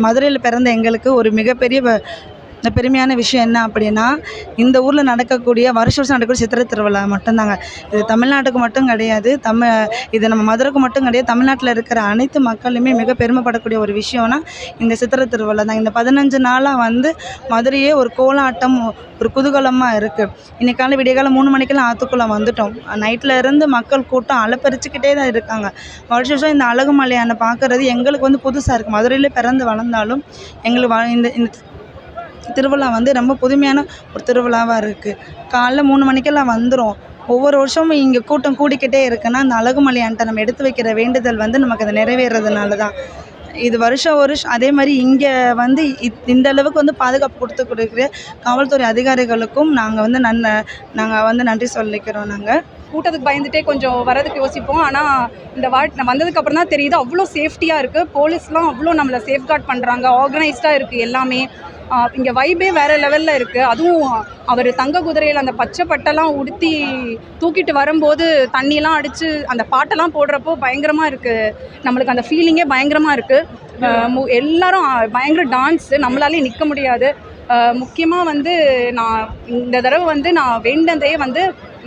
மதுரையில் பிறந்த எங்களுக்கு ஒரு மிகப்பெரிய பெருமையான விஷயம் என்ன அப்படின்னா, இந்த ஊரில் நடக்கக்கூடிய வருஷம் நடக்கக்கூடிய சித்திரை திருவிழா மட்டும்தாங்க. இது தமிழ்நாட்டுக்கு மட்டும் கிடையாது. இது நம்ம மதுரைக்கு மட்டும் கிடையாது. தமிழ்நாட்டில் இருக்கிற அனைத்து மக்களுமே மிக பெருமைப்படக்கூடிய ஒரு விஷயம்னா இந்த சித்திரை திருவிழா தான். இந்த 15 நாளாக மதுரையே ஒரு கோலாட்டம், ஒரு குதூகலமாக இருக்குது. இன்றைக்கி காலை விடியகாலம் 3 மணிக்கெல்லாம் ஆற்றுக்குள்ளே வந்துட்டோம். நைட்டில் இருந்து மக்கள் கூட்டம் அலைப்பறிச்சுக்கிட்டே தான் இருக்காங்க. வருஷம் இந்த அழகுமலையானை பார்க்குறது எங்களுக்கு புதுசாக இருக்குது. மதுரையிலே பிறந்து வளர்ந்தாலும் எங்களுக்கு இந்த திருவிழா ரொம்ப புதுமையான ஒரு திருவிழாவாக இருக்குது. காலைல 3 மணிக்கெல்லாம் வந்துடும். ஒவ்வொரு வருஷமும் இங்கே கூட்டம் கூடிக்கிட்டே இருக்குன்னா அந்த அழகுமலையான்ட்ட நம்ம எடுத்து வைக்கிற வேண்டுதல் நமக்கு அது நிறைவேறதுனால தான். இது வருஷம் அதே மாதிரி இங்கே இந்த அளவுக்கு பாதுகாப்பு கொடுக்குற காவல்துறை அதிகாரிகளுக்கும் நாங்கள் நன்றி சொல்லிக்கிறோம். கூட்டத்துக்கு பயந்துட்டே கொஞ்சம் வரதுக்கு யோசிப்போம். ஆனால் இந்த வந்ததுக்கு அப்புறம் தான் தெரியுது அவ்வளோ சேஃப்டியாக இருக்குது. போலீஸ்லாம் அவ்வளோ நம்மளை சேஃப்கார்ட் பண்ணுறாங்க. ஆர்கனைஸ்டாக இருக்குது எல்லாமே. இங்கே வைபே வேறு லெவலில் இருக்குது. அதுவும் அவர் தங்க குதிரையில் அந்த பச்சை பட்டெல்லாம் உடுத்தி தூக்கிட்டு வரும்போது தண்ணியெல்லாம் அடித்து அந்த பாட்டெல்லாம் போடுறப்போ பயங்கரமாக இருக்குது. நம்மளுக்கு அந்த ஃபீலிங்கே பயங்கரமாக இருக்குது. எல்லாரும் பயங்கர டான்ஸு, நம்மளாலே நிற்க முடியாது. முக்கியமாக நான் இந்த தடவை நான் வேண்டதே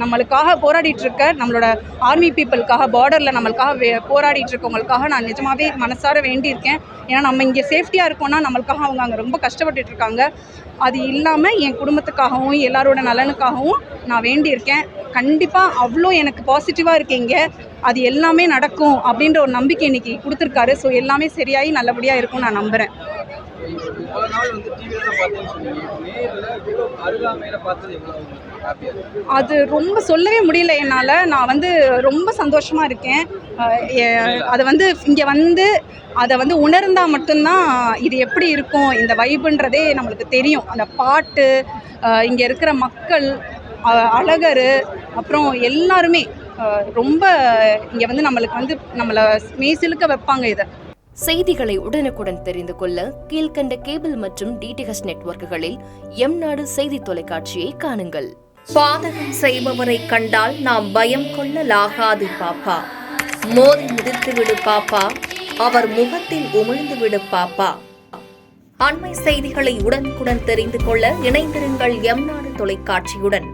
நம்மளுக்காக போராடிட்டுருக்க நம்மளோட ஆர்மி பீப்புளுக்காக, பார்டரில் நம்மளுக்காக போராடிட்டுருக்கவங்களுக்காக நான் நிஜமாகவே மனசார வேண்டியிருக்கேன். ஏன்னா நம்ம இங்கே சேஃப்டியாக இருக்கோன்னா நம்மளுக்காக அவங்க அங்கே ரொம்ப கஷ்டப்பட்டுட்ருக்காங்க. அது இல்லாமல் என் குடும்பத்துக்காகவும் எல்லாரோட நலனுக்காகவும் நான் வேண்டியிருக்கேன். கண்டிப்பாக அவ்வளோ எனக்கு பாசிட்டிவாக இருக்கீங்க. அது எல்லாமே நடக்கும் அப்படின்ற ஒரு நம்பிக்கை இன்றைக்கி கொடுத்துருக்காரு. ஸோ எல்லாமே சரியாகி நல்லபடியாக இருக்கும்னு நான் நம்புகிறேன். அது ரொம்ப சொல்லவே முடியல என்னால். நான் ரொம்ப சந்தோஷமாக இருக்கேன். அதை இங்கே அதை உணர்ந்தால் மட்டும்தான் இது எப்படி இருக்கும் இந்த வைப்புன்றதே நம்மளுக்கு தெரியும். அந்த பாட்டு, இங்கே இருக்கிற மக்கள், அழகர், அப்புறம் எல்லாருமே ரொம்ப இங்கே நம்மளுக்கு நம்மளை மெய்சிலுக்க வைப்பாங்க. இதை செய்திகளை உடனுக்குடன் தெரிந்து கொள்ள கீழ்கண்ட கேபிள் மற்றும் டிடிஹெச் நெட்வொர்க்குகளில் எம்நாடு செய்தி தொலைக்காட்சியை காணுங்கள். பாதகம் செய்பவரை கண்டால் நாம் பயம் கொள்ளலாகாது பாப்பா. மோதி மிதித்துவிடு பாப்பா, அவர் முகத்தில் உமிழ்ந்துவிடு பாப்பா. அண்மை செய்திகளை உடனுக்குடன் தெரிந்து கொள்ள இணைந்திருங்கள் எம்நாடு தொலைக்காட்சியுடன்.